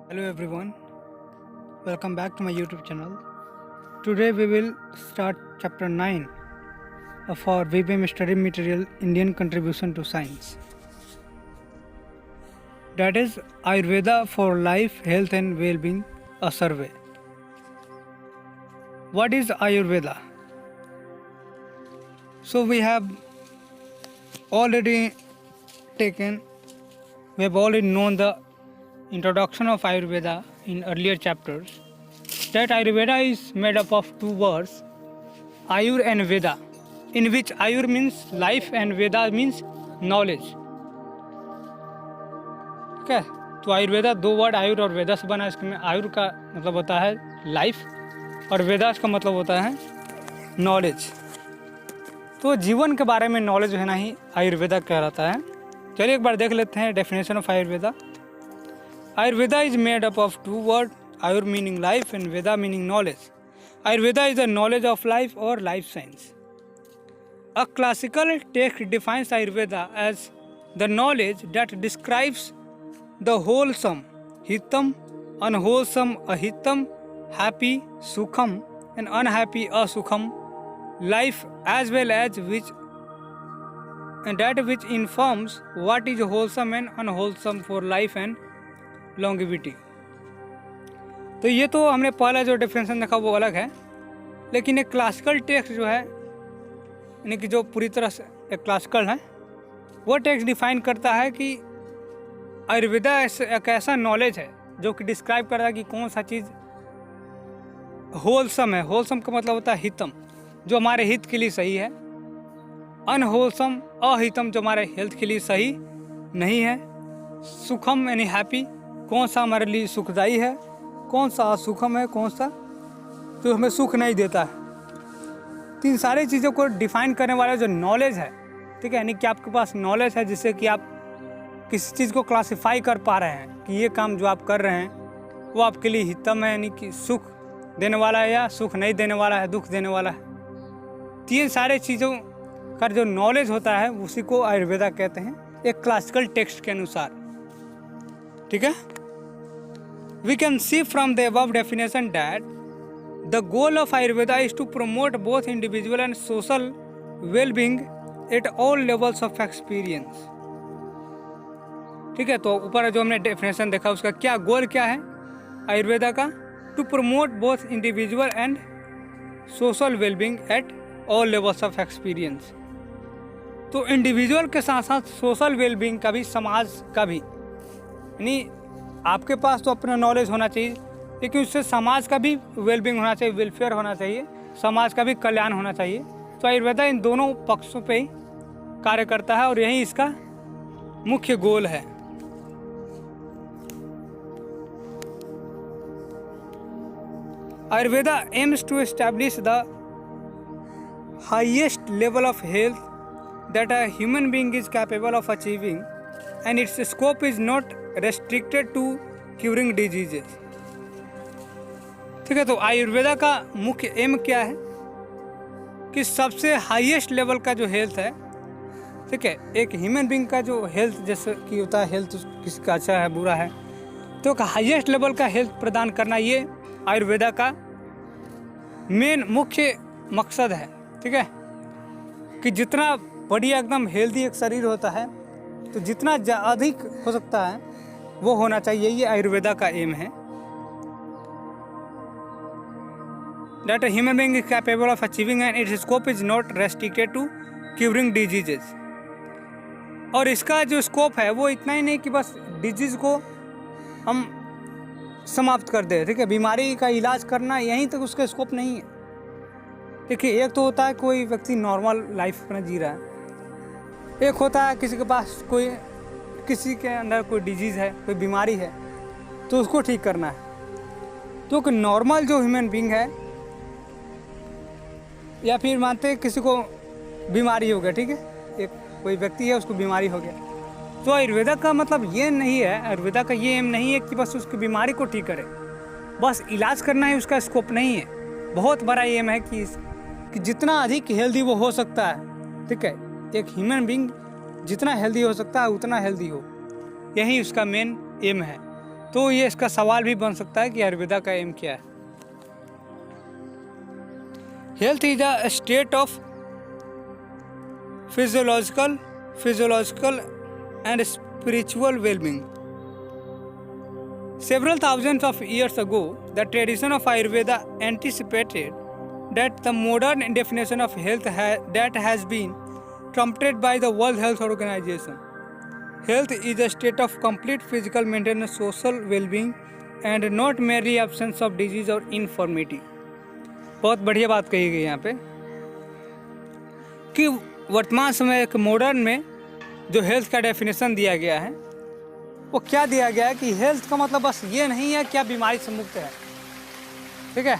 Hello everyone, welcome back to my YouTube channel. Today we will start chapter 9 of our VBM study material Indian contribution to science. That is Ayurveda for life, health and well-being, a survey. What is Ayurveda? So we have already known the introduction of Ayurveda in earlier chapters, that Ayurveda is made up of two words, Ayur and Veda, in which Ayur means life and Veda means knowledge. ठीक है, तो आयुर्वेदा दो word आयुर और वेदा से बना है। इसमें आयुर का मतलब होता है लाइफ और वेदास का मतलब होता है नॉलेज। तो जीवन के बारे में नॉलेज होना ही आयुर्वेदा कहलाता है। चलिए एक बार देख लेते हैं definition of Ayurveda. Ayurveda is made up of two words, Ayur meaning life and Veda meaning knowledge. Ayurveda is the knowledge of life or life science. A classical text defines Ayurveda as the knowledge that describes the wholesome, hitam, unwholesome, ahitam, happy, sukham, and unhappy, asukham, life as well as that which informs what is wholesome and unwholesome for life and longevity. तो ये तो हमने पहला जो definition देखा वो अलग है, लेकिन एक क्लासिकल टेक्स्ट जो है, यानी कि जो पूरी तरह से एक क्लासिकल है, वो टेक्स्ट डिफाइन करता है कि आयुर्वेदा एक ऐसा नॉलेज है जो कि डिस्क्राइब करता है कि कौन सा चीज़ होलसम है। होलसम का मतलब होता है हितम, जो हमारे हित के लिए सही है। अनहोलसम, अहितम, जो हमारे हेल्थ के लिए सही नहीं है। सुखम यानी हैप्पी, कौन सा हमारे लिए सुखदायी है, कौन सा असुखम है, कौन सा तो हमें सुख नहीं देता है। तो इन सारी चीज़ों को डिफाइन करने वाला जो नॉलेज है, ठीक है, यानी कि आपके पास नॉलेज है जिससे कि आप किसी चीज़ को क्लासिफाई कर पा रहे हैं कि ये काम जो आप कर रहे हैं वो आपके लिए हितम है, यानी कि सुख देने वाला है, या सुख नहीं देने वाला है, दुख देने वाला है। तो ये सारे चीज़ों का जो नॉलेज होता है उसी को आयुर्वेदा कहते हैं, एक क्लासिकल टेक्स्ट के अनुसार। ठीक है, we can see from the above definition that the goal of Ayurveda is to promote both individual and social well-being at all levels of experience. ठीक है, तो ऊपर जो हमने डेफिनेशन देखा उसका क्या गोल क्या है आयुर्वेदा का, to promote both individual and social wellbeing at all levels of experience. तो इंडिविजुअल के साथ साथ सोशल वेलबींग का भी, समाज का भी, यानी आपके पास तो अपना नॉलेज होना चाहिए, लेकिन उससे समाज का भी वेलबींग होना चाहिए, वेलफेयर होना चाहिए, समाज का भी कल्याण होना चाहिए। तो आयुर्वेदा इन दोनों पक्षों पे ही कार्य करता है और यही इसका मुख्य गोल है। Ayurveda aims to establish the highest level of health that a human being is capable of achieving, and its scope is not restricted to curing diseases. ठीक है, तो आयुर्वेदा का मुख्य एम क्या है कि सबसे हाईएस्ट लेवल का जो हेल्थ है, ठीक है, एक ह्यूमन बींग का जो हेल्थ जैसे कि होता है, हेल्थ किसका अच्छा है बुरा है, तो हाईएस्ट लेवल का हेल्थ प्रदान करना ये आयुर्वेदा का मेन मुख्य मकसद है। ठीक है, कि जितना बढ़िया एकदम हेल्दी एक शरीर होता है, तो जितना अधिक हो सकता है वो होना चाहिए, ये आयुर्वेदा का एम है। That a human being is capable of achieving and its scope is not restricted to curing diseases. और इसका जो स्कोप है वो इतना ही नहीं कि बस डिजीज को हम समाप्त कर दें, ठीक है, बीमारी का इलाज करना यहीं तक उसका स्कोप नहीं है। देखिए, एक तो होता है कोई व्यक्ति नॉर्मल लाइफ अपना जी रहा है, एक होता है किसी के पास किसी के अंदर कोई डिजीज़ है, कोई बीमारी है, तो उसको ठीक करना है। तो नॉर्मल जो ह्यूमन बींग है, या फिर मानते हैं किसी को बीमारी हो गया, ठीक है, एक कोई व्यक्ति है उसको बीमारी हो गया, तो आयुर्वेदा का मतलब ये नहीं है, आयुर्वेदा का ये एम नहीं है कि बस उसकी बीमारी को ठीक करे, बस इलाज करना है, उसका स्कोप नहीं है। बहुत बड़ा एम है कि जितना अधिक हेल्दी वो हो सकता है, ठीक है, एक ह्यूमन बींग जितना हेल्दी हो सकता है उतना हेल्दी हो, यही उसका मेन एम है। तो तो ये इसका सवाल भी बन सकता है कि आयुर्वेदा का एम क्या है। Health is a state of physiological and spiritual wellbeing. Several thousands of years ago, the tradition of Ayurveda anticipated that the modern definition of health that has been trumpeted by the World Health Organization. Health is a state of complete physical maintenance, social well-being, and not merely absence of disease or infirmity. बहुत बढ़िया बात कही गई यहाँ पे कि वर्तमान समय के मॉडर्न में जो हेल्थ का डेफिनेशन दिया गया है वो क्या दिया गया है कि हेल्थ का मतलब बस ये नहीं है कि आप बीमारी से मुक्त है, ठीक है।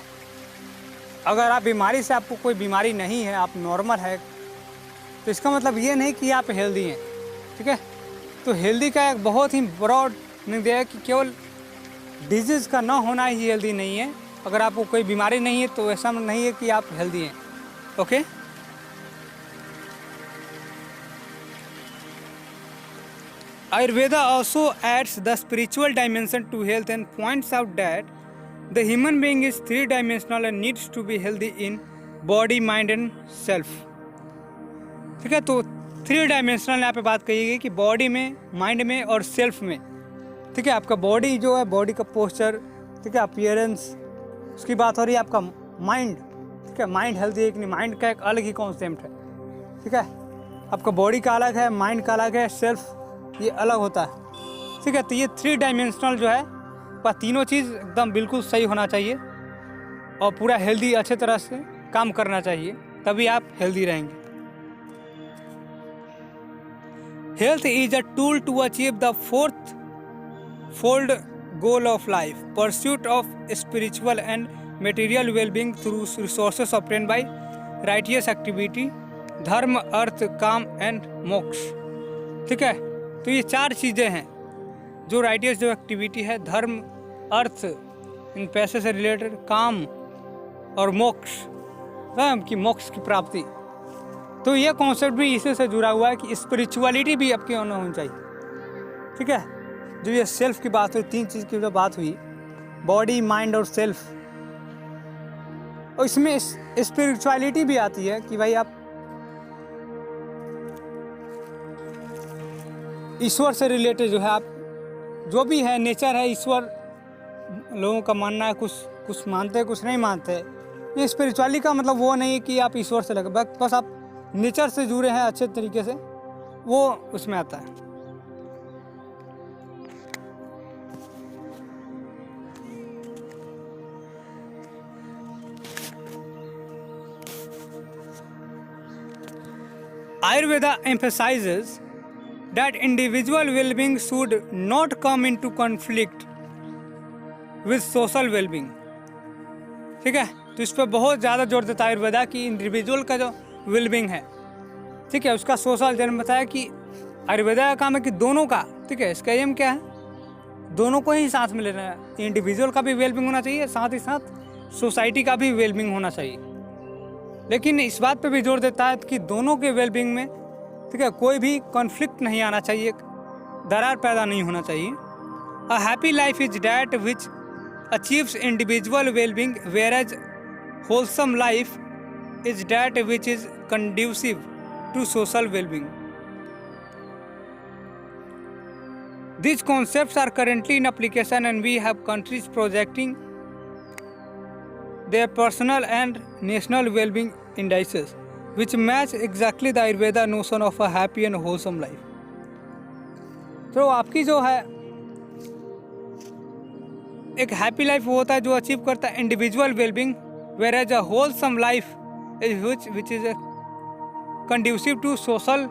अगर आप बीमारी से, आपको कोई बीमारी नहीं है, आप नॉर्मल है, तो इसका मतलब ये नहीं कि आप हेल्दी हैं, ठीक है। तो हेल्दी का एक बहुत ही ब्रॉड मीनिंग है कि केवल डिजीज़ का ना होना ही हेल्दी नहीं है। अगर आपको कोई बीमारी नहीं है तो ऐसा नहीं है कि आप हेल्दी हैं, okay. Ayurveda also adds the spiritual dimension to health and points out that the human being is three-dimensional and needs to be healthy in body, mind and self. ठीक है, तो थ्री डायमेंशनल यहाँ पे बात कही गई कि बॉडी में, माइंड में और सेल्फ में, ठीक है। आपका बॉडी जो है, बॉडी का पोस्चर, ठीक है, अपीयरेंस, उसकी बात हो रही है। आपका माइंड, ठीक है, माइंड हेल्दी है कि नहीं, माइंड का एक अलग ही कॉन्सेप्ट है, ठीक है। आपका बॉडी का अलग है, माइंड का अलग है, सेल्फ ये अलग होता है, ठीक है। तो ये थ्री डायमेंशनल जो है वह तीनों चीज़ एकदम बिल्कुल सही होना चाहिए और पूरा हेल्दी अच्छे तरह से काम करना चाहिए, तभी आप हेल्दी रहेंगे। Health is a tool to achieve the fourth fold goal of life, pursuit of spiritual and material wellbeing through resources obtained by righteous activity, dharma, artha, काम एंड मोक्ष, ठीक है। तो ये चार चीज़ें हैं जो राइटियस जो एक्टिविटी है, धर्म, अर्थ, इन पैसे से रिलेटेड, काम और मोक्ष, की मोक्ष की प्राप्ति। तो ये कॉन्सेप्ट भी इसी से जुड़ा हुआ है कि स्पिरिचुअलिटी भी आपके अंदर होनी चाहिए, ठीक है। जो ये सेल्फ की बात हुई, तीन चीज़ की जो बात हुई, बॉडी, माइंड और सेल्फ, और इसमें स्पिरिचुअलिटी भी आती है कि भाई आप ईश्वर से रिलेटेड जो है, आप जो भी है, नेचर है, ईश्वर, लोगों का मानना है, कुछ मानते हैं, कुछ नहीं मानते। ये स्पिरिचुअलिटी का मतलब वो नहीं है कि आप ईश्वर से लगे, बस आप नेचर से जुड़े हैं अच्छे तरीके से, वो उसमें आता है। Ayurveda emphasizes that individual well-being should not come into conflict with social well-being, ठीक है। तो इस पर बहुत ज़्यादा जोर देता है आयुर्वेदा कि इंडिविजुअल का जो वेलबींग है, ठीक है, उसका सोशल, जन्म बताया कि आयुर्वेदा का काम है कि दोनों का, ठीक है, इसका एम क्या है, दोनों को ही साथ में लेना है। इंडिविजुअल का भी वेलबींग होना चाहिए, साथ ही साथ सोसाइटी का भी वेलबींग होना चाहिए। लेकिन इस बात पे भी जोर देता है कि दोनों के वेलबींग में, ठीक है, कोई भी कॉन्फ्लिक्ट नहीं आना चाहिए, दरार पैदा नहीं होना चाहिए। A happy life is that which achieves individual wellbeing, whereas wholesome life is that which is conducive to social well-being. These concepts are currently in application and we have countries projecting their personal and national well-being indices which match exactly the Ayurveda notion of a happy and wholesome life. तो आपकी जो है एक happy life वो होता है जो achieve करता है individual wellbeing, whereas a wholesome life which is conducive to social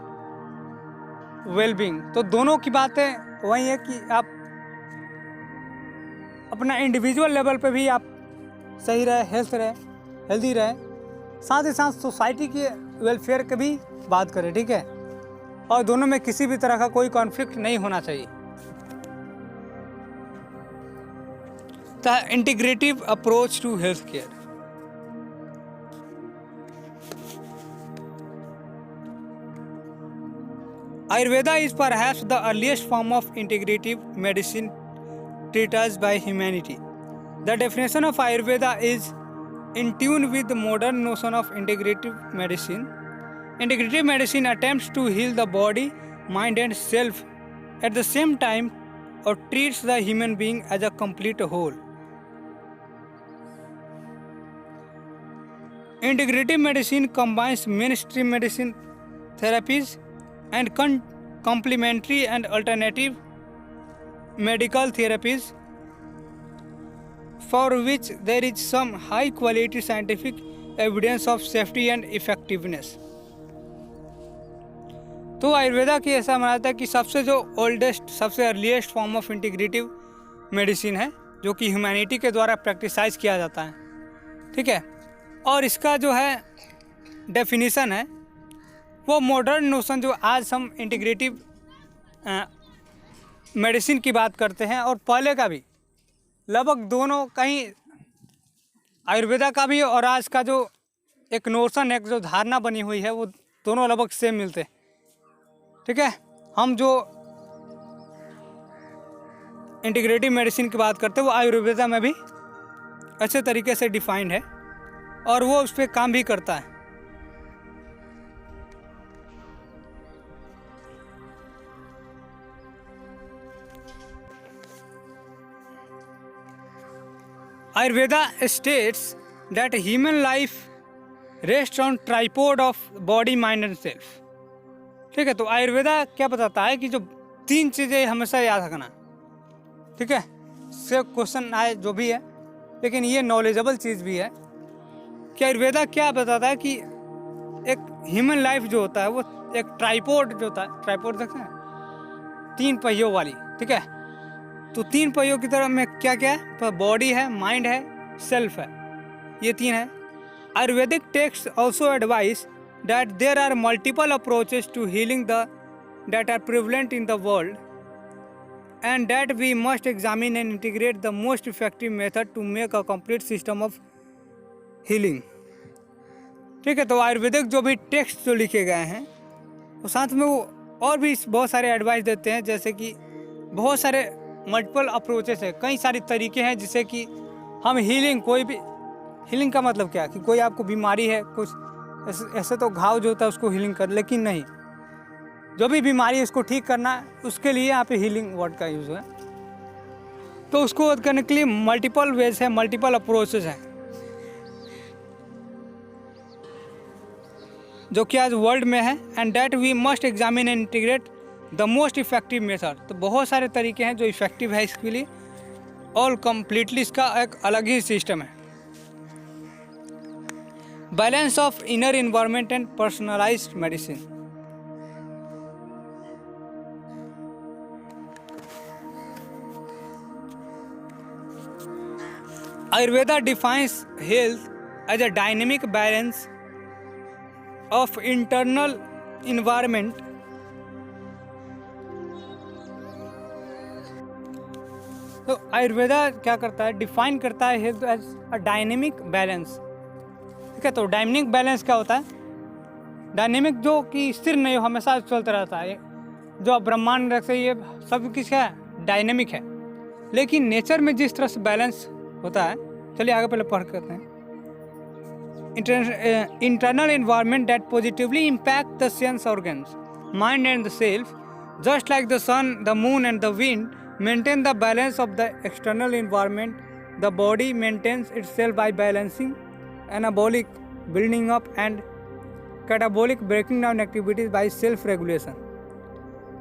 well-being. तो दोनों की बातें वही है कि आप अपना इंडिविजुअल लेवल पे भी आप सही रहे, हेल्दी रहे, साथ ही साथ सोसाइटी के वेलफेयर की भी बात करें, ठीक है। और दोनों में किसी भी तरह का कोई कॉन्फ्लिक्ट नहीं होना चाहिए। The integrative approach to health care. Ayurveda is perhaps the earliest form of integrative medicine treatise by humanity. The definition of Ayurveda is in tune with the modern notion of integrative medicine. Integrative medicine attempts to heal the body, mind, and self at the same time, or treats the human being as a complete whole. Integrative medicine combines mainstream medicine therapies and complementary and alternative medical therapies for which there is some high quality scientific evidence of safety and effectiveness. तो आयुर्वेदा की ऐसा मानता है कि सबसे जो oldest सबसे earliest form of integrative medicine है जो कि ह्यूमैनिटी के द्वारा प्रैक्टिसाइज किया जाता है, ठीक है। और इसका जो है डेफिनेशन है वो मॉडर्न नोशन जो आज हम इंटीग्रेटिव मेडिसिन की बात करते हैं और पहले का भी लगभग दोनों कहीं आयुर्वेदा का भी और आज का जो एक नोशन एक जो धारणा बनी हुई है वो दोनों लगभग सेम मिलते हैं, ठीक है। हम जो इंटीग्रेटिव मेडिसिन की बात करते हैं वो आयुर्वेदा में भी अच्छे तरीके से डिफाइंड है और वो उस पर काम भी करता है। Ayurveda states that human life rests on tripod of body, mind and self. ठीक है, तो आयुर्वेदा क्या बताता है कि जो 3 चीज़ें हमेशा याद रखना, ठीक है। से क्वेश्चन आए जो भी है, लेकिन ये नॉलेजेबल चीज़ भी है कि आयुर्वेदा क्या बताता है कि एक ह्यूमन लाइफ जो होता है वो एक ट्राइपॉड जो होता है, ट्राइपॉड देखते हैं 3 पहियों वाली, ठीक है। तो 3 पहियों की तरह में क्या क्या है, तो बॉडी है, माइंड है, सेल्फ है, ये 3 है। Ayurvedic text also advice that there are multiple approaches to healing that are prevalent in the world and that we must examine and integrate the most effective method to make a complete system of healing, ठीक है। तो आयुर्वेदिक जो भी text जो लिखे गए हैं तो साथ में वो और भी बहुत सारे एडवाइस देते हैं, जैसे कि बहुत सारे मल्टीपल अप्रोचेस है, कई सारे तरीके हैं जिससे कि हम हीलिंग, कोई भी हीलिंग का मतलब क्या है कि कोई आपको बीमारी है, कुछ ऐसे तो घाव जो होता है उसको हीलिंग कर, लेकिन नहीं, जो भी बीमारी है उसको ठीक करना उसके लिए यहाँ पे हीलिंग वर्ड का यूज़ है। तो उसको करने के लिए मल्टीपल वेज है, मल्टीपल अप्रोचेस हैं जो कि आज वर्ल्ड में है and that we must examine and integrate the most effective method. तो बहुत सारे तरीके हैं जो इफेक्टिव है इसके लिए, ऑल कम्प्लीटली इसका एक अलग ही सिस्टम है। Balance of inner environment and personalised medicine. Ayurveda defines health as a dynamic balance of internal environment तो आयुर्वेदा क्या करता है, डिफाइन करता है health as a dynamic balance, ठीक है। तो डायनेमिक बैलेंस क्या होता है, डायनेमिक जो कि स्थिर नहीं हो, हमेशा चलता रहता है, जो ब्रह्मांड से ये सब कुछ है डायनेमिक है, लेकिन नेचर में जिस तरह से बैलेंस होता है, चलिए आगे पहले पढ़ करते हैं। Internal environment that positively impact the sense organs, mind and the self, just like the sun, the moon and the wind maintain the balance of the external environment. The body maintains itself by balancing anabolic building up and catabolic breaking down activities by self regulation.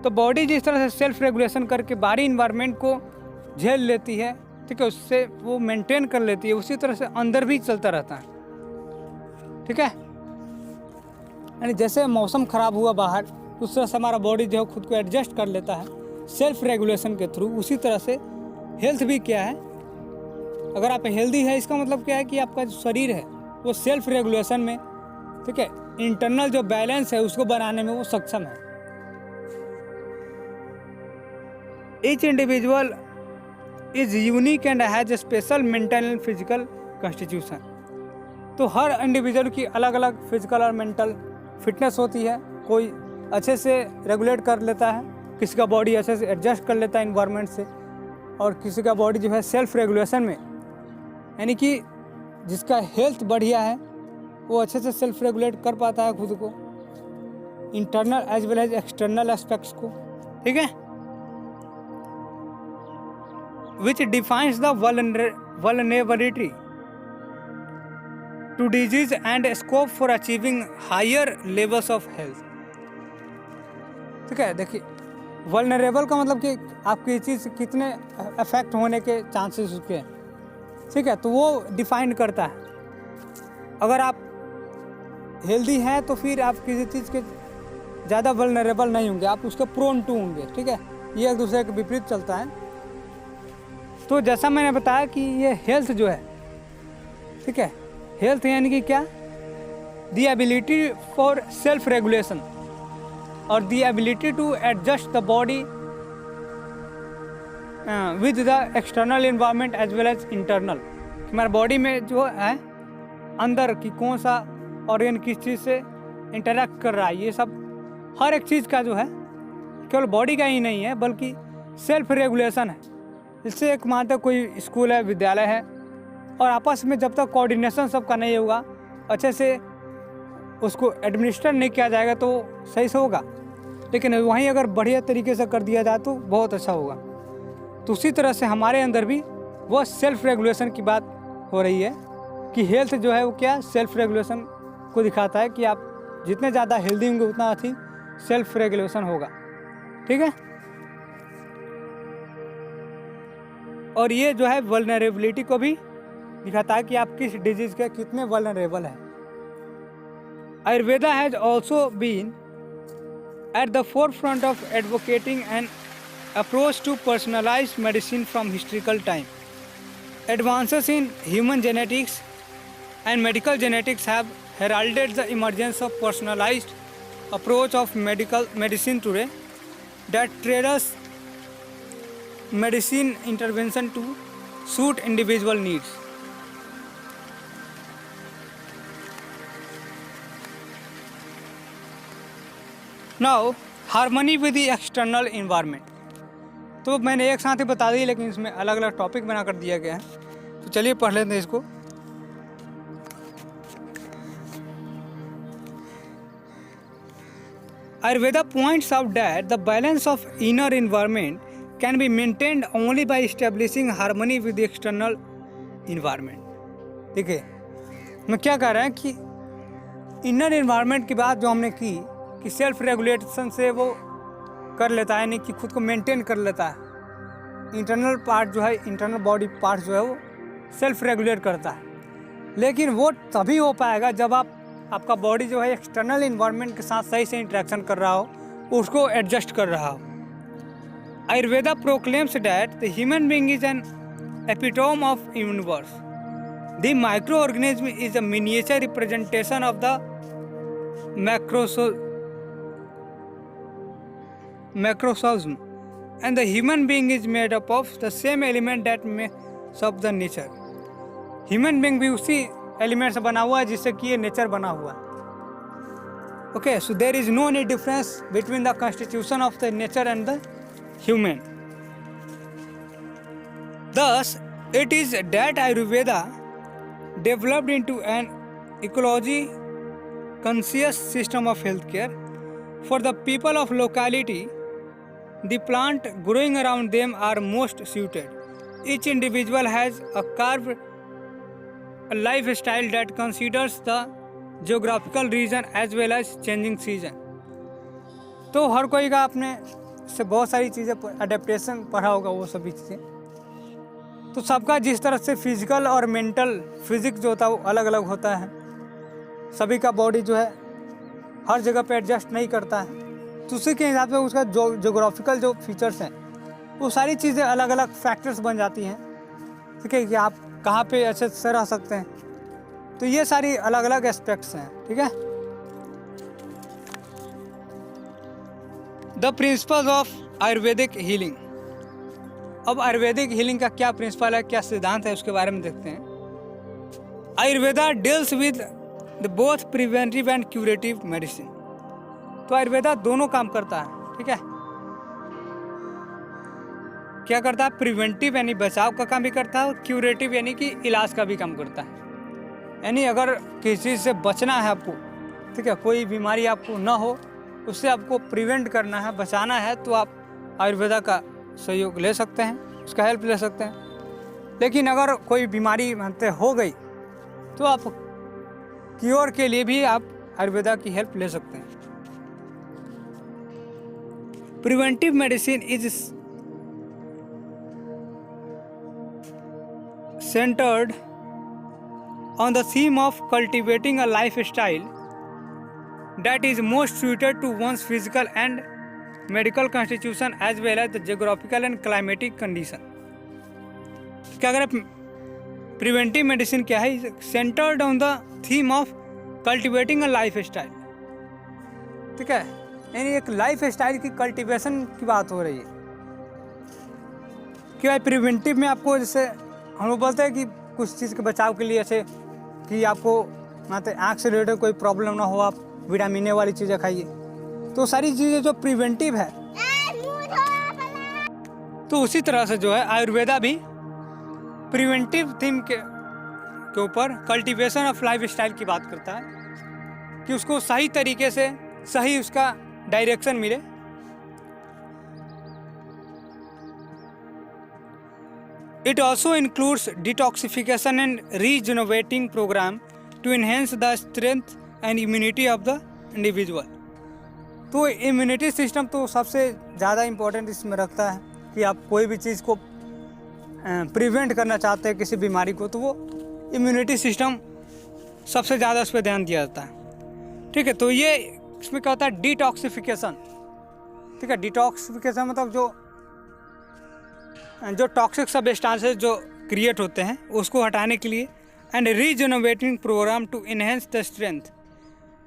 तो body जिस तरह से self regulation करके बाहरी environment को झेल लेती है, ठीक है, उससे वो मेंटेन कर लेती है, उसी तरह से अंदर भी चलता रहता है, ठीक है। यानी जैसे मौसम ख़राब हुआ बाहर, उस तरह से हमारा बॉडी जो है खुद को एडजस्ट कर लेता है सेल्फ रेगुलेशन के थ्रू। उसी तरह से हेल्थ भी क्या है, अगर आप हेल्दी है इसका मतलब क्या है कि आपका जो शरीर है वो सेल्फ रेगुलेशन में, ठीक है, इंटरनल जो बैलेंस है उसको बनाने में वो सक्षम है। Each individual is unique and has a special mental and physical constitution. तो हर इंडिविजुअल की अलग अलग फिजिकल और मेंटल फिटनेस होती है, कोई अच्छे से रेगुलेट कर लेता है, किसी का बॉडी अच्छे से एडजस्ट कर लेता है इन्वायरमेंट से, और किसी का बॉडी जो है सेल्फ रेगुलेशन में, यानी कि जिसका हेल्थ बढ़िया है वो अच्छे से सेल्फ रेगुलेट कर पाता है खुद को, internal as well as external aspects को, ठीक है, which defines the vulnerability to disease and scope for achieving higher levels of health. ठीक है, देखिए वल्नरेबल का मतलब कि आपकी चीज़ कितने अफेक्ट होने के चांसेस उसके हैं, ठीक है, तो वो डिफाइन करता है। अगर आप हेल्दी हैं तो फिर आप किसी चीज़ के ज़्यादा वल्नरेबल नहीं होंगे, आप उसके प्रोन टू होंगे, ठीक है, ये एक दूसरे के विपरीत चलता है। तो जैसा मैंने बताया कि ये हेल्थ जो है, ठीक है, हेल्थ यानी कि क्या, the ability for self regulation और the ability to adjust the body with the external environment as well as internal. हमारे बॉडी में जो है अंदर की कौन सा ऑर्गन किस चीज़ से इंटरेक्ट कर रहा है, ये सब हर एक चीज़ का जो है केवल बॉडी का ही नहीं है बल्कि सेल्फ रेगुलेशन है। इससे एक मात्र कोई स्कूल है, विद्यालय है, और आपस में जब तक कोऑर्डिनेशन सबका नहीं होगा, अच्छे से उसको एडमिनिस्टर नहीं किया जाएगा तो सही से होगा, लेकिन वहीं अगर बढ़िया तरीके से कर दिया जाए तो बहुत अच्छा होगा। तो उसी तरह से हमारे अंदर भी वो सेल्फ रेगुलेशन की बात हो रही है कि हेल्थ जो है वो क्या सेल्फ रेगुलेशन को दिखाता है कि आप जितने ज़्यादा हेल्दी होंगे उतना अधिक सेल्फ रेगुलेशन होगा, ठीक है। और ये जो है वल्नरेबिलिटी को भी दिखाता है कि आप किस डिजीज के कितने वल्नरेबल हैं। Ayurveda has also been at the forefront of advocating an approach to personalised medicine from historical time. Advances in human genetics and medical genetics have heralded the emergence of personalized approach of medicine today that tailors medicine intervention to suit individual needs. Now, harmony with the external environment. तो मैंने एक साथ ही बता दी, लेकिन इसमें अलग अलग topic बना कर दिया गया है, तो चलिए पढ़ लेते हैं इसको। Ayurveda points out that the balance of inner environment can be maintained only by establishing harmony with the external environment. देखिए मैं क्या कह रहा है कि इनर इन्वायरमेंट की बात जो हमने की कि सेल्फ रेगुलेशन से वो कर लेता है, यानी कि खुद को मेंटेन कर लेता है। इंटरनल पार्ट जो है, इंटरनल बॉडी पार्ट जो है वो सेल्फ रेगुलेट करता है, लेकिन वो तभी हो पाएगा जब आपका बॉडी जो है एक्सटर्नल इन्वायरमेंट के साथ सही से इंटरेक्शन कर रहा हो, उसको एडजस्ट कर रहा हो। Ayurveda proclaims that the human being is an epitome of universe. The micro organism is a miniature representation of the macrocosm and the human being is made up of the same element that makes up the nature. Human being भी उसी element से बना हुआ है जिससे कि ये nature बना हुआ है। Okay, so there is no any difference between the constitution of the nature and the human. Thus, it is that Ayurveda developed into an ecology-conscious system of healthcare. For the people of locality, the plant growing around them are most suited. Each individual has a carved lifestyle that considers the geographical region as well as changing season. तो हर कोई का अपने से बहुत सारी चीज़ें adaptation पढ़ा होगा, वो सभी चीज़ें। तो सबका जिस तरह से फिजिकल और मेंटल फिजिक्स जो होता है वो अलग अलग होता है। सभी का बॉडी जो है हर जगह पे एडजस्ट नहीं करता है, तो उसी के हिसाब से उसका जो जोग्राफिकल जो फीचर्स हैं वो सारी चीज़ें अलग अलग फैक्टर्स बन जाती हैं। ठीक है, कि आप कहाँ पे अच्छे से रह सकते हैं, तो ये सारी अलग अलग एस्पेक्ट्स हैं। ठीक है, the principles of Ayurvedic healing. अब आयुर्वेदिक हीलिंग का क्या प्रिंसिपल है, क्या सिद्धांत है, उसके बारे में देखते हैं। Ayurveda deals with the both preventive and curative medicine. तो आयुर्वेदा दोनों काम करता है। ठीक है, क्या करता है, प्रिवेंटिव यानी बचाव का काम भी करता है और क्यूरेटिव यानी कि इलाज का भी काम करता है। यानी अगर किसी चीज़ से बचना है आपको, ठीक है, कोई बीमारी आपको ना हो, उससे आपको प्रिवेंट करना है, बचाना है, तो आप आयुर्वेदा का सहयोग ले सकते हैं, उसका हेल्प ले सकते हैं। लेकिन अगर कोई बीमारी मानते हो गई तो आप क्योर के लिए भी आप आयुर्वेदा की हेल्प ले सकते हैं। Preventive medicine is centered on the theme of cultivating a lifestyle that is most suited to one's physical and medical constitution as well as the geographical and climatic condition। क्या अगर प्रिवेंटिव मेडिसिन क्या है, centred on the theme of cultivating a life style, ठीक है, यानी एक life style की cultivation की बात हो रही है। क्या प्रिवेंटिव में आपको जैसे हम लोग बोलते हैं कि कुछ चीज़ के बचाव के लिए, ऐसे कि आपको मतलब आँख से रिलेटेड कोई प्रॉब्लम ना हो, आप विटामिन ए वाली चीज़ें खाइए, तो सारी चीज़ें जो प्रिवेंटिव है। तो उसी तरह से जो है आयुर्वेदा भी प्रिवेंटिव थीम के ऊपर कल्टीवेशन ऑफ लाइफ स्टाइल की बात करता है कि उसको सही तरीके से सही उसका डायरेक्शन मिले। It also includes detoxification and regenerating program to enhance the strength and immunity of the individual। तो इम्यूनिटी सिस्टम तो सबसे ज़्यादा इम्पोर्टेंट इसमें रखता है कि आप कोई भी चीज़ को प्रिवेंट करना चाहते हैं किसी बीमारी को, तो वो इम्यूनिटी सिस्टम सबसे ज़्यादा उस पर ध्यान दिया जाता है, ठीक है। तो ये इसमें क्या होता है, डिटॉक्सिफिकेशन, ठीक है। डिटॉक्सिफिकेशन मतलब जो टॉक्सिक सब्सटेंसेस जो क्रिएट होते हैं उसको हटाने के लिए, and regenerating programme to enhance the strength.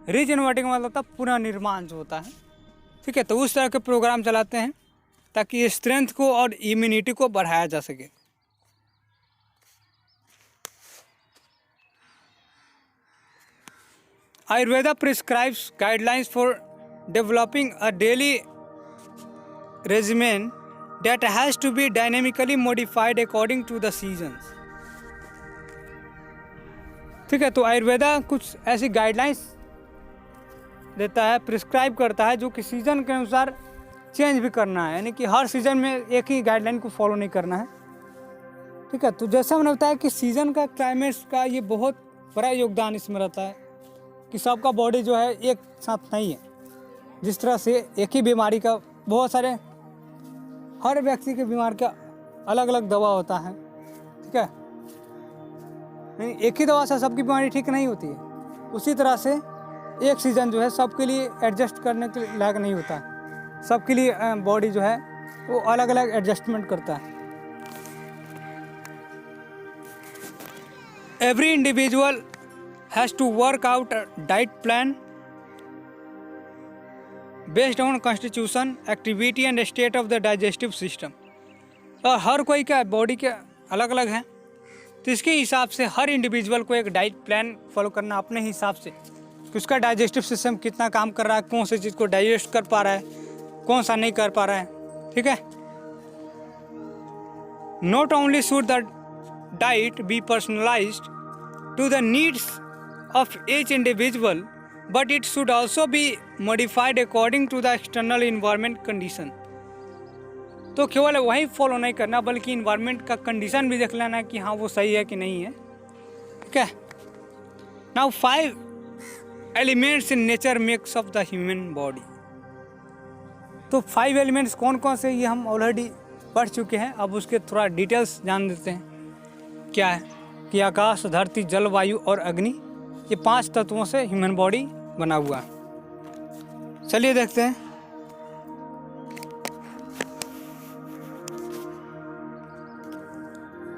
Regenerating मतलब होता है पुनर्निर्माण जो होता है, ठीक है। तो उस तरह के प्रोग्राम चलाते हैं ताकि स्ट्रेंथ को और इम्यूनिटी को बढ़ाया जा सके। Ayurveda prescribes guidelines for developing a daily regimen that has to be dynamically modified according to the seasons। ठीक है, तो आयुर्वेदा कुछ ऐसी गाइडलाइंस देता है, प्रिस्क्राइब करता है, जो कि सीजन के अनुसार चेंज भी करना है, यानी कि हर सीजन में एक ही गाइडलाइन को फॉलो नहीं करना है, ठीक है। तो जैसा मैंने बताया कि सीजन का, क्लाइमेट का ये बहुत बड़ा योगदान इसमें रहता है कि सबका बॉडी जो है एक साथ नहीं है। जिस तरह से एक ही बीमारी का बहुत सारे, हर व्यक्ति के बीमार का अलग अलग दवा होता है, ठीक है, नहीं एक ही दवा से सबकी बीमारी ठीक नहीं होती है। उसी तरह से एक सीज़न जो है सबके लिए एडजस्ट करने के लायक नहीं होता है, सबके लिए बॉडी जो है वो अलग अलग एडजस्टमेंट करता है। Every individual has to work out a diet plan based on constitution, activity and state of the digestive system। और हर कोई का बॉडी के अलग अलग है, तो इसके हिसाब से हर इंडिविजुअल को एक डाइट प्लान फॉलो करना अपने हिसाब से कि उसका डाइजेस्टिव सिस्टम कितना काम कर रहा है, कौन सी चीज़ को डाइजेस्ट कर पा रहा है, कौन सा नहीं कर पा रहा है, ठीक है। Not only should the diet be personalised to the needs of each individual, but it should also be modified according to the external environment condition। तो केवल वही फॉलो नहीं करना बल्कि इन्वायरमेंट का कंडीशन भी देख लेना कि हाँ वो सही है कि नहीं है, ठीक है। Now 5 elements in nature makes of the human body. तो 5 एलिमेंट्स कौन कौन से ये हम ऑलरेडी पढ़ चुके हैं, अब उसके थोड़ा डिटेल्स जान देते हैं। क्या है कि आकाश, धरती, जल, वायु और अग्नि, ये 5 तत्वों से ह्यूमन बॉडी बना हुआ है। चलिए देखते हैं।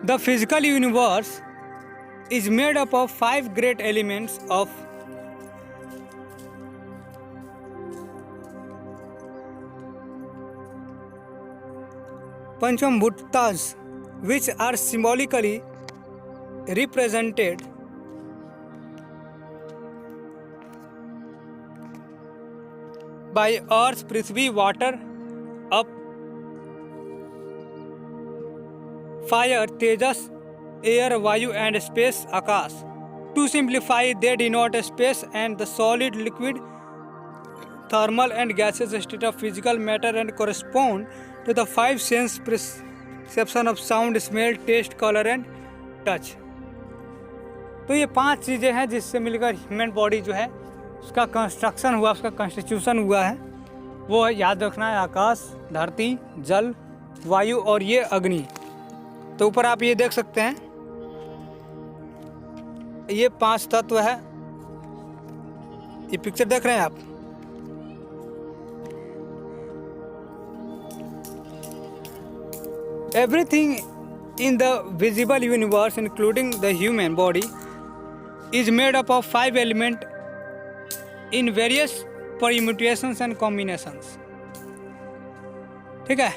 The physical universe is made up of 5 great elements of panchabhutas which are symbolically represented by earth, prithvi, water, up, fire, tejas, air, vayu, and space, akash. To simplify, they denote space and the solid, liquid, thermal, and gaseous state of physical matter and correspond to the five sense perception of sound, smell, taste, color, and touch. तो ये 5 चीज़ें हैं जिससे मिलकर human body जो है उसका construction हुआ, उसका कंस्टिट्यूशन हुआ है। वो है, याद रखना है, आकाश, धरती, जल, वायु और ये अग्नि। तो ऊपर आप ये देख सकते हैं, ये 5 तत्व है। ये पिक्चर देख रहे हैं आप। Everything in the visible universe, including the human body, is made up of 5 elements in various permutations and combinations. ठीक है,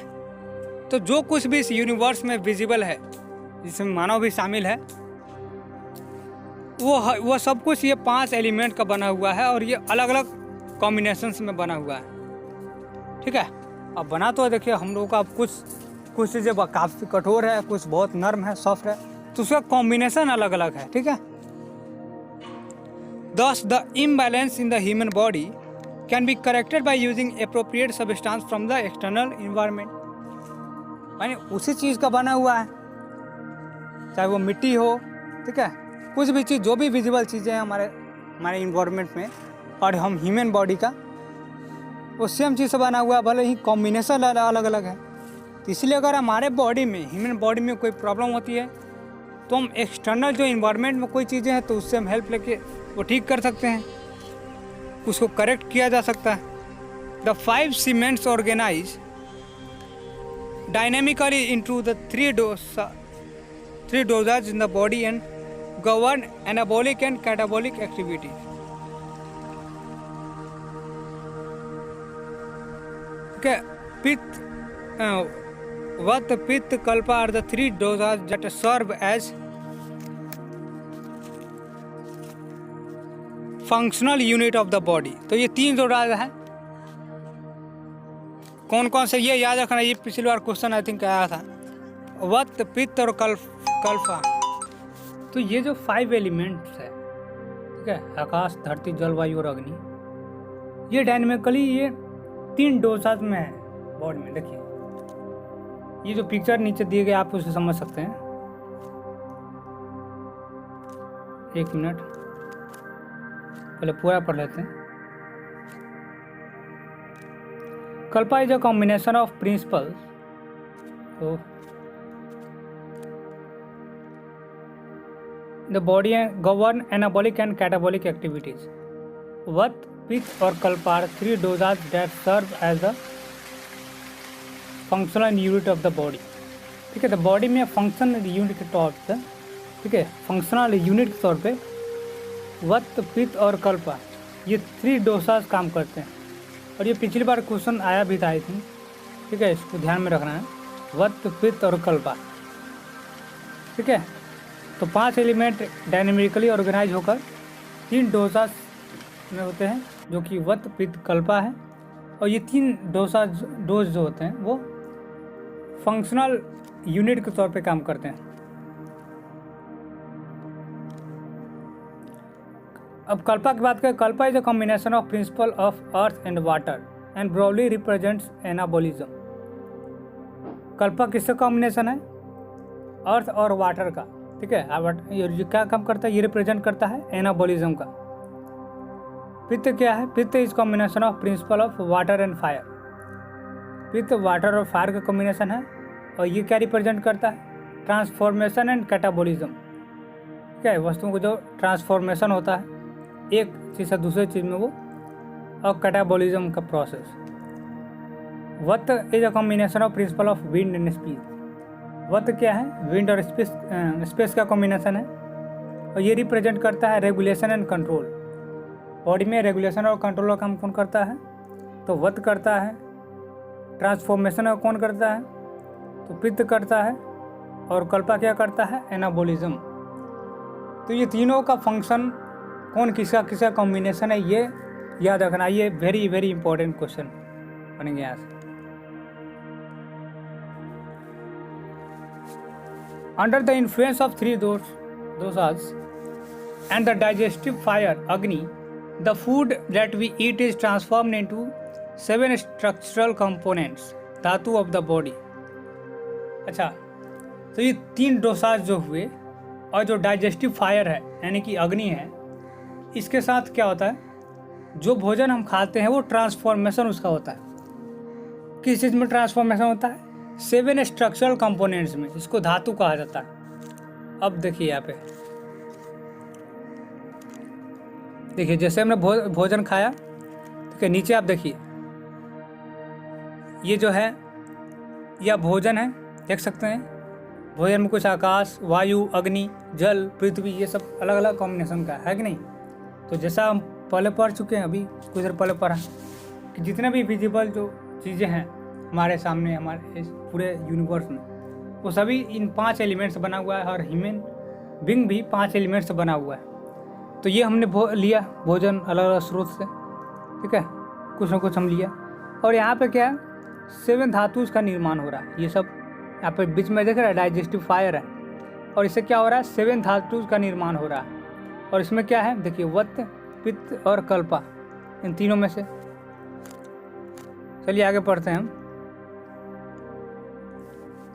तो जो कुछ भी इस यूनिवर्स में विजिबल है, जिसमें मानव भी शामिल है, वो सब कुछ ये 5 एलिमेंट का बना हुआ है और ये अलग अलग कॉम्बिनेशंस में बना हुआ है। ठीक है, अब बना तो देखिए हम लोगों का कुछ चीज़ें काफ़ी कठोर है, कुछ बहुत नर्म है, सॉफ्ट है, तो उसका कॉम्बिनेशन अलग अलग है। ठीक है, Thus, the imbalance in the human body can be corrected by using appropriate substance from the external environment. यानी उसी चीज़ का बना हुआ है, चाहे वो मिट्टी हो, ठीक है, कुछ भी चीज़, जो भी विजिबल चीज़ें हैं हमारे इन्वायरमेंट में, और हम ह्यूमन बॉडी का वो सेम चीज़ से बना हुआ है, भले ही कॉम्बिनेशन अलग अलग है। तो इसलिए अगर हमारे बॉडी में, ह्यूमन बॉडी में कोई प्रॉब्लम होती है तो हम एक्सटर्नल जो इन्वायरमेंट में कोई चीज़ें हैं तो उससे हम हेल्प लेके वो ठीक कर सकते हैं, उसको करेक्ट किया जा सकता है। The 5 cements organise dynamically into the 3 dosas in the body and govern anabolic and catabolic activities. Okay, Vata, Pitta, Kalpa are the 3 dosas that serve as functional unit of the body. तो ये 3 dosas हैं। कौन कौन से, ये याद रखना, ये पिछली बार क्वेश्चन आई थिंक आया था। वत, पित्त और कल्पा। तो ये जो 5 एलिमेंट्स है, ठीक है, आकाश, धरती, जल, वायु और अग्नि, ये डायनेमिकली ये 3 डोसाज में है बॉडी में। देखिए ये जो पिक्चर नीचे दिए गए आप उसे समझ सकते हैं। 1 मिनट, पहले पूरा पढ़ लेते हैं। Kalpa is a combination of principles, तो the body govern anabolic and catabolic activities. Vata, pitta और kalpa are 3 doshas that serve as the functional unit of the body. ठीक है, तो बॉडी में फंक्शनल यूनिट के तौर पर, ठीक है, फंक्शनल यूनिट के तौर पे वत, पित्त और कल्पा, ये 3 डोसाज काम करते हैं। और ये पिछली बार क्वेश्चन आया भी था आई थिंक। ठीक है, इसको ध्यान में रखना है, वत, पित्त और कल्पा। ठीक है, तो 5 एलिमेंट डायनेमिकली ऑर्गेनाइज होकर 3 डोसाज में होते हैं, जो कि वत, पित्त, कल्पा है। और ये 3 डोज जो होते हैं वो फंक्शनल यूनिट के तौर पे काम करते हैं। अब कल्पा की बात करें, Kalpa is a combination of principle of earth and water and broadly represents anabolism. Kalpa किसका कॉम्बिनेशन है? अर्थ और वाटर का। ठीक है, ये क्या काम करता है? ये रिप्रेजेंट करता है एनाबोलिज्म का। पित्त क्या है? पित्त is combination of principle of water and fire. पित्त वाटर और फायर का कॉम्बिनेशन है और ये क्या रिप्रेजेंट करता है? Transformation and catabolism. क्या है? वस्तुओं को जो ट्रांसफॉर्मेशन होता है एक चीज़ से दूसरे चीज़ में, वो और कैटाबोलिज्म का प्रोसेस। वत is a combination of principle of wind and space. वत क्या है? विंड और स्पेस का कॉम्बिनेशन है और ये रिप्रेजेंट करता है रेगुलेशन एंड कंट्रोल। बॉडी में रेगुलेशन और कंट्रोल का काम कौन करता है? तो वत करता है। ट्रांसफॉर्मेशन का कौन करता है? तो पित्त करता है। और कल्पा क्या करता है? एनाबोलिज्म। तो ये तीनों का फंक्शन कौन किसका कॉम्बिनेशन है, ये याद रखना। ये वेरी वेरी इंपॉर्टेंट क्वेश्चन बनेंगे यहाँ से। Under the influence of three dosas and the digestive fire Agni, the food that we eat is transformed into 7 structural components धातु of the body। अच्छा, तो ये 3 डोसाज जो हुए और जो डाइजेस्टिव फायर है यानी कि अग्नि है, इसके साथ क्या होता है, जो भोजन हम खाते हैं वो ट्रांसफॉर्मेशन उसका होता है। किस चीज़ में ट्रांसफॉर्मेशन होता है? 7 स्ट्रक्चरल कंपोनेंट्स में, जिसको धातु कहा जाता है। अब देखिए यहाँ पे, देखिए जैसे हमने भोजन खाया, ठीक है, नीचे आप देखिए ये जो है यह भोजन है, देख सकते हैं। भोजन में कुछ आकाश, वायु, अग्नि, जल, पृथ्वी, ये सब अलग अलग कॉम्बिनेशन का है कि नहीं। तो जैसा हम पहले पढ़ चुके हैं, अभी कुछ देर पहले पढ़ा कि जितने भी विजिबल जो चीज़ें हैं हमारे सामने, हमारे इस पूरे यूनिवर्स में, वो सभी इन 5 एलिमेंट्स बना हुआ है, और ह्यूमन बीइंग भी 5 एलिमेंट्स बना हुआ है। तो ये हमने लिया भोजन अलग अलग स्रोत से, ठीक है, कुछ ना कुछ हम लिया। और यहाँ पे क्या है, 7 धातुज का निर्माण हो रहा है। ये सब यहाँ पे बीच में देख रहा है डाइजेस्टिव फायर है, और इससे क्या हो रहा है, 7 धातुज का निर्माण हो रहा है। और इसमें क्या है, देखिए वत्त, पित्त और कल्पा, इन तीनों में से। चलिए आगे पढ़ते हैं हम।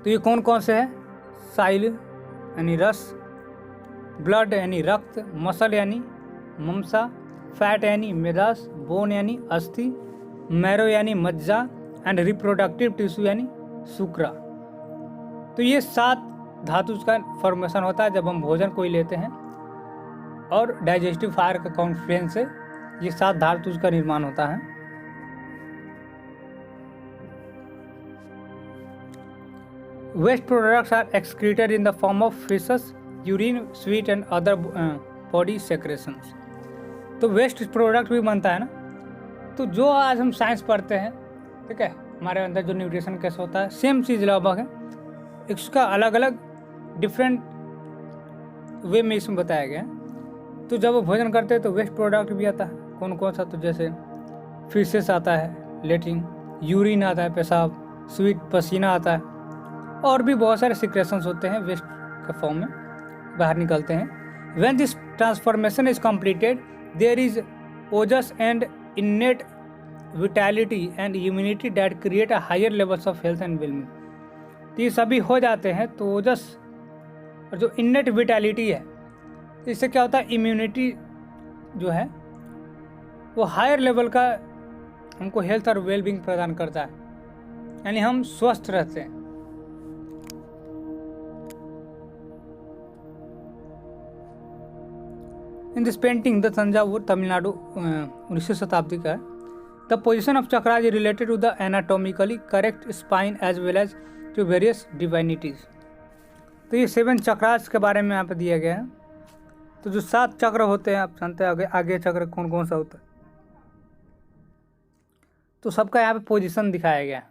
तो ये कौन कौन से हैं? साइल यानी रस, ब्लड यानी रक्त, मसल यानी मांसा, फैट यानी मेदास, बोन यानी अस्थि, मैरो यानी मज्जा, एंड रिप्रोडक्टिव टिश्यू यानी शुक्रा। तो ये 7 धातु का फॉर्मेशन होता है जब हम भोजन कोई लेते हैं, और डाइजेस्टिव फायर का कॉन्फ्लुएंस से ये 7 धातु का निर्माण होता है। Waste products are excreted in the form of faeces, urine, sweat and other body secretions. तो वेस्ट प्रोडक्ट भी बनता है ना। तो जो आज हम साइंस पढ़ते हैं, ठीक है, हमारे अंदर जो न्यूट्रिशन कैसे होता है, सेम चीज़ लगभग है, इसका अलग अलग डिफरेंट वे में इसमें बताया गया है। तो जब वो भोजन करते हैं तो वेस्ट प्रोडक्ट भी आता है। कौन कौन सा? तो जैसे फिशेस आता है, लेटिन, यूरिन आता है, पेशाब, स्वीट पसीना आता है, और भी बहुत सारे सिक्रेशंस होते हैं वेस्ट के फॉर्म में बाहर निकलते हैं। When this transformation is completed there is ojas and innate vitality and immunity that create a higher levels of health and wellbeing. तो ये सभी हो जाते हैं तो ओजस और जो इनेट विटैलिटी है, इससे क्या होता है, इम्यूनिटी जो है वो हायर लेवल का हमको हेल्थ और वेलबींग प्रदान करता है, यानी हम स्वस्थ रहते हैं। In this painting the Thanjavur, Tamil Nadu, 19वीं शताब्दी का है। The position of chakras is related to the anatomically correct spine as well as to various divinities. तो ये 7 चक्राज के बारे में यहाँ पे दिया गया है। तो जो 7 चक्र होते हैं, आप जानते हैं आगे चक्र कौन कौन सा होता है, तो सबका यहाँ पे पोजीशन दिखाया गया है।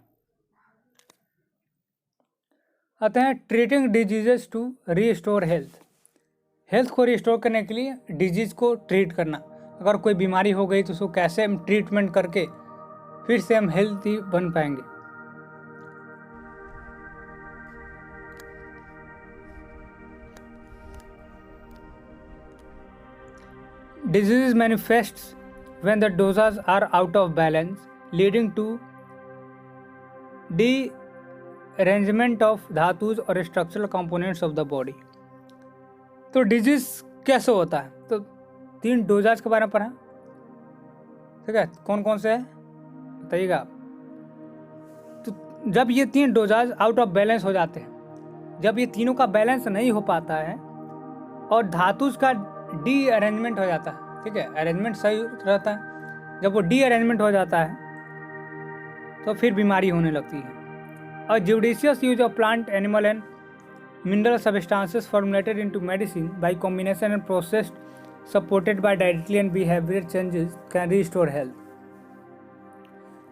आते हैं treating diseases to restore health. Health को रिस्टोर करने के लिए डिजीज़ को ट्रीट करना, अगर कोई बीमारी हो गई तो उसको कैसे हम ट्रीटमेंट करके फिर से हम हेल्थी बन पाएंगे। Disease manifests when the dosas are out of balance, leading to derangement of धातुज और structural components of the body। तो डिजीज कैसे होता है? तो 3 डोजाज के बारे में पढ़ा, ठीक है, कौन कौन से है बताइएगा। तो जब ये 3 डोजाज आउट ऑफ बैलेंस हो जाते हैं, जब ये तीनों का बैलेंस नहीं हो पाता है और धातुज का डी अरेंजमेंट हो जाता है, ठीक है, अरेंजमेंट सही रहता है, जब वो डी अरेंजमेंट हो जाता है तो फिर बीमारी होने लगती है। और judicious use of plant, animal and mineral substances formulated into medicine by combination and processed supported by dietary and behavior changes can restore health।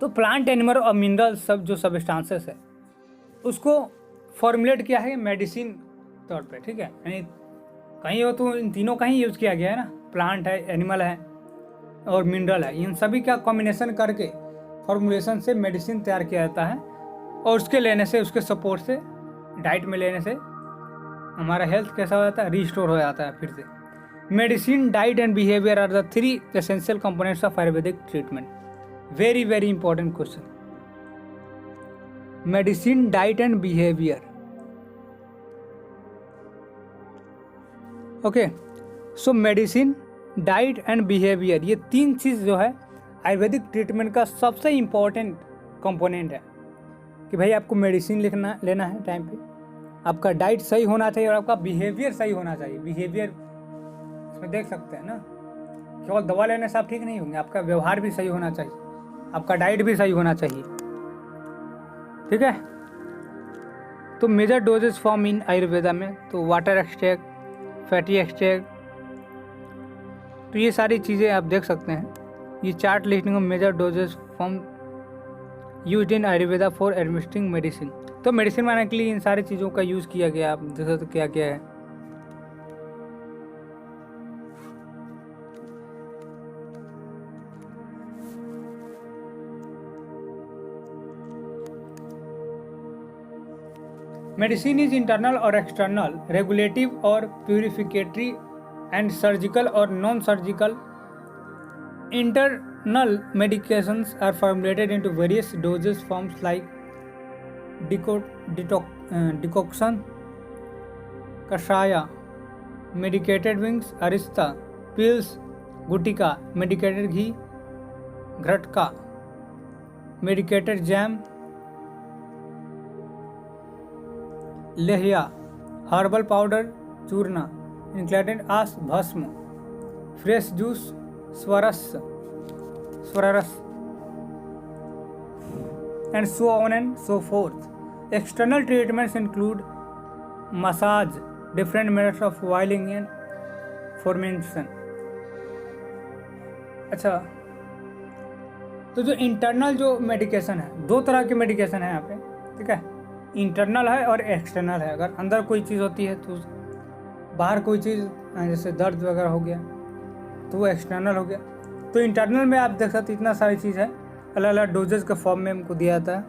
तो प्लांट, एनिमल और मिनरल सब जो सब्सटेंसेस है उसको फॉर्मुलेट किया है मेडिसिन तौर पे, ठीक है, यानी कहीं हो तो इन तीनों का ही यूज़ किया गया है ना, प्लांट है, एनिमल है और मिनरल है, इन सभी का कॉम्बिनेशन करके फॉर्मुलेशन से मेडिसिन तैयार किया जाता है। और उसके लेने से, उसके सपोर्ट से, डाइट में लेने से हमारा हेल्थ कैसा हो जाता है, रिस्टोर हो जाता है फिर से। Medicine, diet and behaviour are the 3 essential components of Ayurvedic treatment. Very very important question. Medicine, diet and behaviour. Okay, so medicine, diet and behaviour, ये 3 चीज़ जो है आयुर्वेदिक ट्रीटमेंट का सबसे इम्पॉर्टेंट कंपोनेंट है। कि भाई आपको मेडिसिन लेना है टाइम पे, आपका डाइट सही होना चाहिए और आपका बिहेवियर सही होना चाहिए। बिहेवियर इसमें देख सकते हैं ना, केवल दवा लेने से आप ठीक नहीं होंगे, आपका व्यवहार भी सही होना चाहिए, आपका डाइट भी सही होना चाहिए। ठीक है, तो major doses form in Ayurveda में तो वाटर एक्सट्रैक्ट, फैटी एक्सट्रैक्ट, तो ये सारी चीज़ें आप देख सकते हैं। ये chart listing of major doses form used in Ayurveda for administering medicine. तो मेडिसिन बनाने के लिए इन सारी चीज़ों का यूज़ किया गया। आप देख सकते क्या क्या है। मेडिसिन इज इंटरनल और एक्सटर्नल, रेगुलेटिव और प्यूरिफिकेटरी एंड सर्जिकल और non surgical. Internal medications are formulated into various dosage forms like decoction, kashaya, medicated wings, arista, pills, gutica, medicated ghee, घृटका, medicated jam, लेहिया, herbal powder, चूर्ण, included आस भस्म, fresh juice, Swaras and so on and so forth. External treatments include massage, different methods of boiling and fermentation. अच्छा, तो जो internal जो medication है, 2 तरह के medication है यहाँ पे। ठीक है, इंटरनल है और एक्सटर्नल है। अगर अंदर कोई चीज़ होती है तो बाहर कोई चीज़ जैसे दर्द वगैरह हो गया तो वो एक्सटर्नल हो गया। तो इंटरनल में आप देख सकते इतना सारी चीज़ है, अलग अलग डोजेज के फॉर्म में हमको दिया जाता है।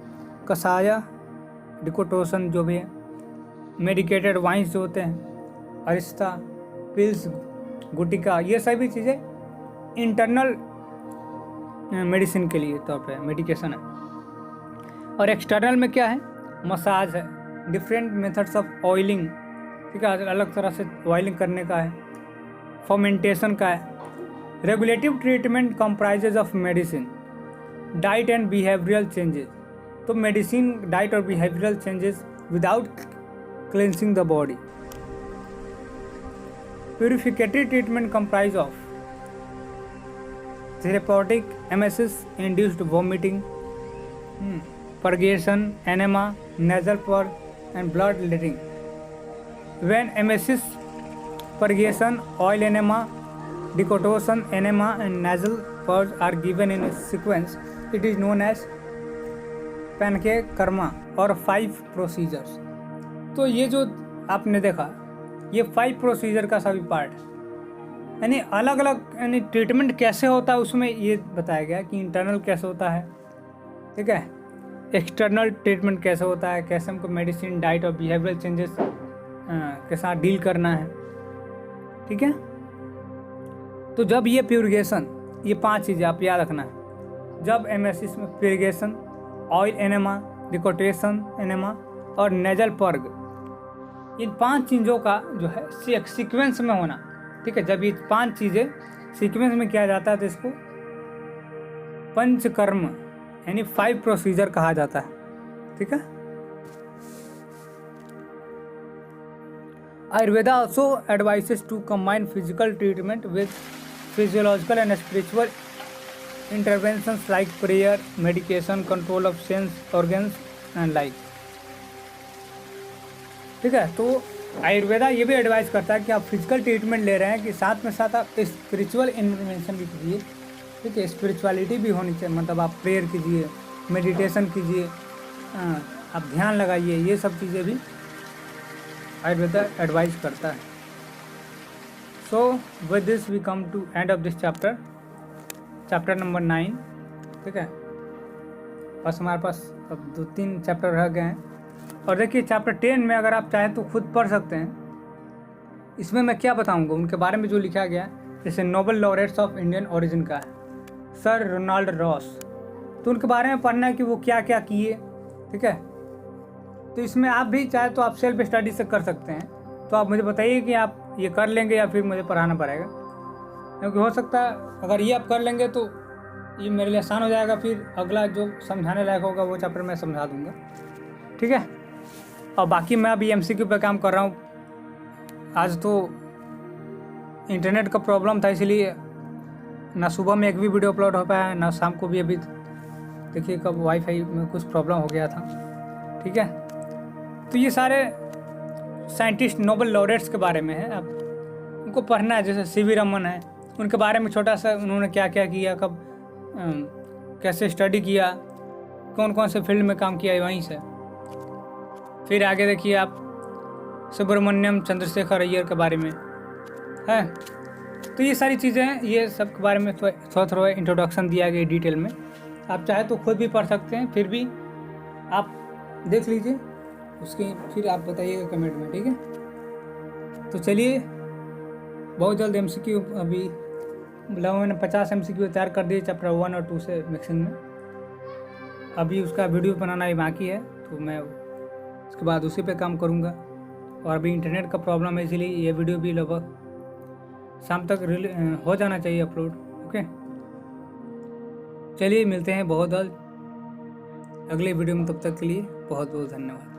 कसाया, डिकोटोसन जो भी है, मेडिकेटेड वाइन्स जो होते हैं, अरिस्ता, पिल्स, गुटिका, ये सभी चीज़ें इंटरनल मेडिसिन के लिए तौर पे मेडिकेशन है। और एक्सटर्नल में क्या है, मसाज है, डिफरेंट मेथड्स ऑफ ऑयलिंग। ठीक है, अलग तरह से ऑयलिंग करने का है, फर्मेंटेशन का है। Regulative treatment comprises of medicine, diet and behavioural changes. तो मेडिसिन, डाइट और behavioural changes without cleansing the body. Purificatory treatment comprise of therapeutic, emesis, induced vomiting, purgation, enema, nasal purge, and blood letting. When emesis, purgation, oil enema, decoction, enema, and nasal purge are given in a sequence, it is known as panchakarma और 5 procedures. तो ये जो आपने देखा, ये 5 procedure का सभी part है, यानी अलग अलग यानी ट्रीटमेंट कैसे होता है उसमें ये बताया गया कि इंटरनल कैसे होता है, ठीक है, एक्सटर्नल ट्रीटमेंट कैसे होता है, कैसे हमको मेडिसिन, डाइट और बिहेवियरल चेंजेस के साथ डील करना है, ठीक है। तो जब ये प्यूरिगेशन, ये 5 चीज़ें आप याद रखना है, जब एमएसिस में प्यूरिगेशन, ऑयल एनेमा, डिकोटेशन एनेमा और नेजल पर्ग, इन 5 चीज़ों का जो है सीक्वेंस में होना, ठीक है। जब ये 5 चीज़ें सीक्वेंस में किया जाता है तो इसको पंचकर्म यानी 5 प्रोसीजर कहा जाता है, ठीक है। Ayurveda also advises to combine physical treatment with physiological and spiritual interventions like prayer, medication, control of sense organs and like, ठीक है। तो आयुर्वेदा ये भी एडवाइस करता है कि आप फिजिकल ट्रीटमेंट ले रहे हैं कि साथ में साथ आप स्पिरिचुअल इंटरवेंशन भी कीजिए, ठीक है। स्पिरिचुअलिटी भी होनी चाहिए, मतलब आप प्रेयर कीजिए, मेडिटेशन कीजिए, आप ध्यान लगाइए, ये सब चीज़ें भी आयुर्वेदा एडवाइस करता है। So with this we come to end of this chapter, chapter number 9, ठीक है। बस हमारे पास अब 2-3 चैप्टर रह गए हैं। और देखिए चैप्टर 10 में अगर आप चाहें तो खुद पढ़ सकते हैं, इसमें मैं क्या बताऊंगा उनके बारे में जो लिखा गया है। जैसे Nobel laureates of Indian origin का है सर रोनाल्ड रॉस, तो उनके बारे में पढ़ना है कि वो क्या क्या किए, ठीक है। तो इसमें आप भी चाहे तो आप सेल्फ स्टडी से कर सकते हैं। तो आप मुझे बताइए कि आप ये कर लेंगे या फिर मुझे पढ़ाना पड़ेगा, क्योंकि हो सकता है अगर ये आप कर लेंगे तो ये मेरे लिए आसान हो जाएगा, फिर अगला जो समझाने लायक होगा वो चैप्टर मैं समझा दूंगा, ठीक है। और बाकी मैं अभी MCQ पे काम कर रहा हूँ। आज तो इंटरनेट का प्रॉब्लम था, इसलिए ना सुबह में एक भी वीडियो अपलोड हो पाया, ना शाम को भी। अभी देखिए कब वाईफाई में कुछ प्रॉब्लम हो गया था, ठीक है। तो ये सारे साइंटिस्ट नोबेल लॉरेट्स के बारे में है, आप उनको पढ़ना है। जैसे CV रमन है, उनके बारे में छोटा सा उन्होंने क्या क्या किया, कब कैसे स्टडी किया, कौन कौन से फील्ड में काम किया, वहीं से। फिर आगे देखिए आप सुब्रमण्यम चंद्रशेखर अय्यर के बारे में है। तो ये सारी चीज़ें हैं, ये सब के बारे में थोड़ा इंट्रोडक्शन दिया गया डिटेल में। आप चाहे तो खुद भी पढ़ सकते हैं, फिर भी आप देख लीजिए उसकी, फिर आप बताइएगा कमेंट में, ठीक है। तो चलिए बहुत जल्द MCQ अभी मतलब मैंने 50 MCQ तैयार कर दिए चैप्टर 1 और 2 से मिक्सिंग में। अभी उसका वीडियो बनाना ही बाकी है, तो मैं उसके बाद उसी पे काम करूँगा। और अभी इंटरनेट का प्रॉब्लम है, इसीलिए ये वीडियो भी लगभग शाम तक हो जाना चाहिए अपलोड, ओके। चलिए मिलते हैं बहुत जल्द अगले वीडियो में, तब तक के लिए बहुत बहुत धन्यवाद।